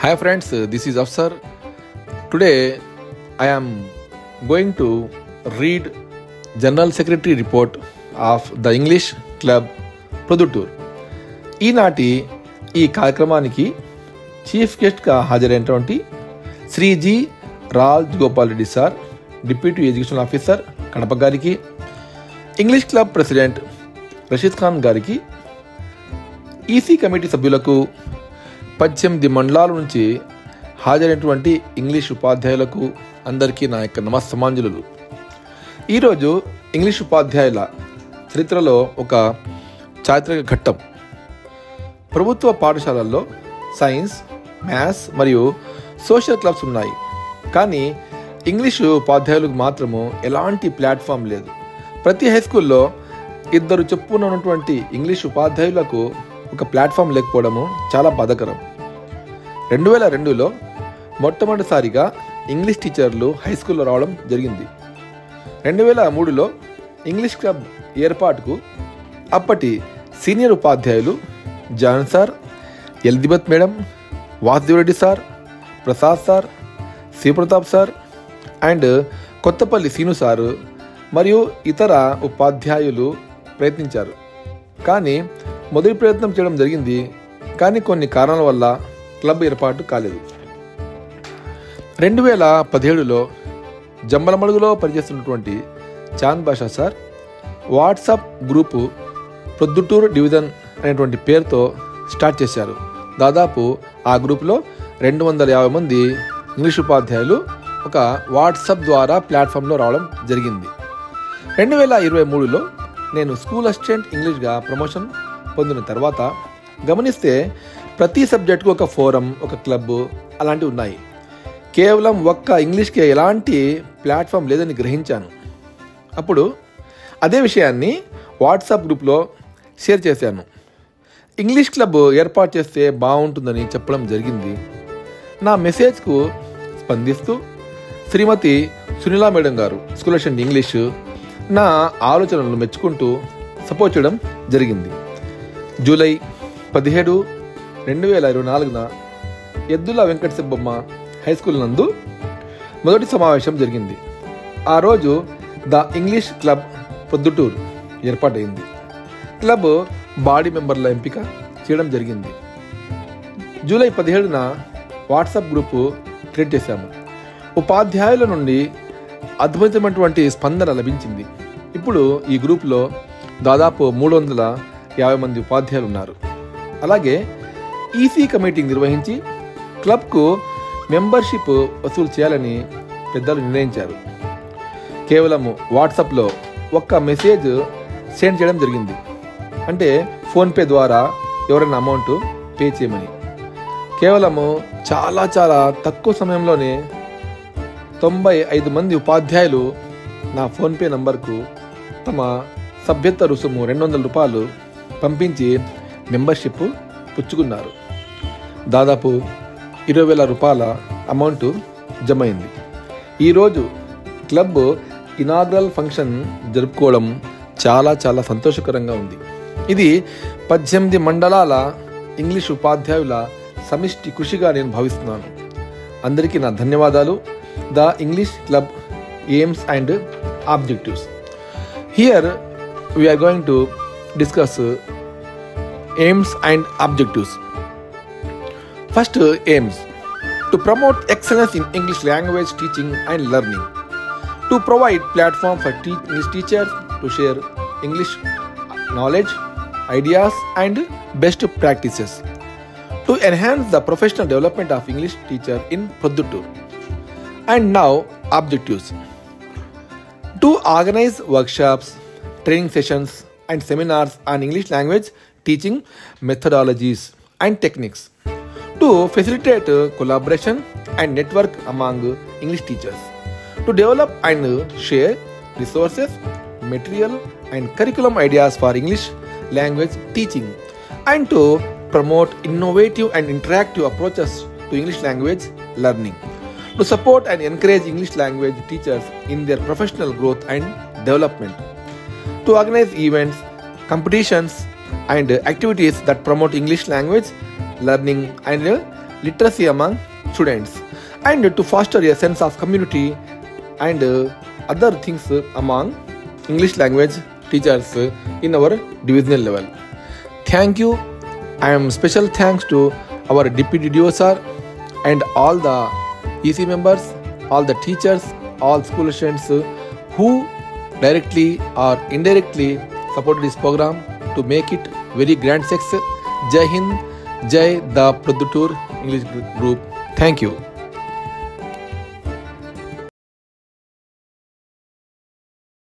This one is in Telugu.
Hi friends, this is Afsar. Today I am going to read General Secretary report of the English Club Produttur. ఈనాటి ఈ కార్యక్రమానికి చీఫ్ గెస్ట్గా హాజరైనటువంటి Shri G Raj Gopal Reddy sir, deputy education officer Kadapa గారికి, English club president Rasheed Khan గారికి, ఈసీ కమిటీ సభ్యులకు, 18 మండలాల నుంచి హాజరైనటువంటి ఇంగ్లీష్ ఉపాధ్యాయులకు అందరికీ నా యొక్క నమస్సమాంజలులు. ఈరోజు ఇంగ్లీష్ ఉపాధ్యాయుల చరిత్రలో ఒక చారిత్రక ఘట్టం. ప్రభుత్వ పాఠశాలల్లో సైన్స్, మ్యాథ్స్ మరియు సోషల్ క్లబ్స్ ఉన్నాయి, కానీ ఇంగ్లీషు ఉపాధ్యాయులకు మాత్రము ఎలాంటి ప్లాట్ఫామ్ లేదు. ప్రతి హై స్కూల్లో 2 చొప్పున ఉన్నటువంటి ఇంగ్లీష్ ఉపాధ్యాయులకు ఒక ప్లాట్ఫామ్ లేకపోవడము చాలా బాధాకరం. 2002లో మొట్టమొదటిసారిగా ఇంగ్లీష్ టీచర్లు హై స్కూల్లో రావడం జరిగింది. 2003లో ఇంగ్లీష్ క్లబ్ ఏర్పాటుకు అప్పటి సీనియర్ ఉపాధ్యాయులు John sir, Elizabeth madam, Vasudevareddy sir, Prasad sir, Sivaprathap sir and Kothapalli Seenu sir మరియు ఇతర ఉపాధ్యాయులు ప్రయత్నించారు. కానీ మొదటి ప్రయత్నం చేయడం జరిగింది, కానీ కొన్ని కారణాల వల్ల క్లబ్ ఏర్పాటు కాలేదు. 2017లో జంబలమడుగులో పనిచేస్తున్నటువంటి Chand Basha sir WhatsApp group Proddatur division అనేటువంటి పేరుతో స్టార్ట్ చేశారు. దాదాపు ఆ గ్రూపులో 250 మంది ఇంగ్లీష్ ఉపాధ్యాయులు ఒక వాట్సాప్ ద్వారా ప్లాట్ఫామ్లో రావడం జరిగింది. 2023లో నేను స్కూల్ అసిస్టెంట్ ఇంగ్లీష్గా ప్రమోషన్ పొందిన తర్వాత గమనిస్తే ప్రతి సబ్జెక్టుకు ఒక ఫోరం, ఒక క్లబ్ అలాంటివి ఉన్నాయి. కేవలం ఒక్క ఇంగ్లీష్కి ఎలాంటి ప్లాట్ఫామ్ లేదని గ్రహించాను. అప్పుడు అదే విషయాన్ని వాట్సాప్ గ్రూప్లో షేర్ చేశాను. ఇంగ్లీష్ క్లబ్ ఏర్పాటు చేస్తే బాగుంటుందని చెప్పడం జరిగింది. నా మెసేజ్కు స్పందిస్తూ శ్రీమతి సునీలా మేడం గారు, స్కూల్ అసిస్టెంట్ ఇంగ్లీష్, నా ఆలోచనలను మెచ్చుకుంటూ సపోర్ట్ చేయడం జరిగింది. జూలై 17, 2024న ఎద్దుల వెంకట సుబ్బమ్మ హై స్కూల్ నందు మొదటి సమావేశం జరిగింది. ఆ రోజు ద ఇంగ్లీష్ క్లబ్ ప్రొద్దుటూరు ఏర్పాటైంది. క్లబ్ బాడీ మెంబర్ల ఎంపిక చేయడం జరిగింది. జూలై 17న వాట్సాప్ గ్రూపు క్రియేట్ చేశాము. ఉపాధ్యాయుల నుండి అద్భుతమైనటువంటి స్పందన లభించింది. ఇప్పుడు ఈ గ్రూప్లో దాదాపు 350 మంది ఉపాధ్యాయులు ఉన్నారు. అలాగే ఈసీ కమిటీ నిర్వహించి క్లబ్కు మెంబర్షిప్ వసూలు చేయాలని పెద్దలు నిర్ణయించారు. కేవలం వాట్సాప్లో ఒక్క మెసేజ్ సెండ్ చేయడం జరిగింది, అంటే ఫోన్పే ద్వారా ఎవరైనా అమౌంట్ పే చేయమని. కేవలము చాలా తక్కువ సమయంలోనే 95 మంది ఉపాధ్యాయులు నా ఫోన్పే నంబర్కు తమ సభ్యత్వ రుసుము 200 రూపాయలు పంపించి మెంబర్షిప్ పుచ్చుకున్నారు. దాదాపు 20,000 రూపాయల అమౌంట్ జమ అయింది. ఈరోజు క్లబ్ ఇనాగ్రల్ ఫంక్షన్ జరుపుకోవడం చాలా సంతోషకరంగా ఉంది. ఇది 18 మండలాల ఇంగ్లీష్ ఉపాధ్యాయుల సమిష్టి కృషిగా నేను భావిస్తున్నాను. అందరికీ నా ధన్యవాదాలు. The English Club aims and objectives. Here we are going to discuss aims and objectives. First, aims: to promote excellence in English language teaching and learning, to provide platform for English teachers to share English knowledge, ideas and best practices, to enhance the professional development of English teacher in Produttur. And now, objectives: to organize workshops, training sessions and seminars on English language teaching methodologies and techniques, to facilitate collaboration and network among English teachers, to develop and share resources, material and curriculum ideas for English language teaching, and to promote innovative and interactive approaches to English language learning, to support and encourage English language teachers in their professional growth and development, to organize events, competitions and activities that promote English language learning and literacy among students and to foster a sense of community and other things among English language teachers in our divisional level. Thank you. I am special thanks to our deputy DO sir and all the EC members, all the teachers, all school students who directly or indirectly supported this program to make it very grand success. Jai Hind, Jai the Prodhutur English Group. Thank you.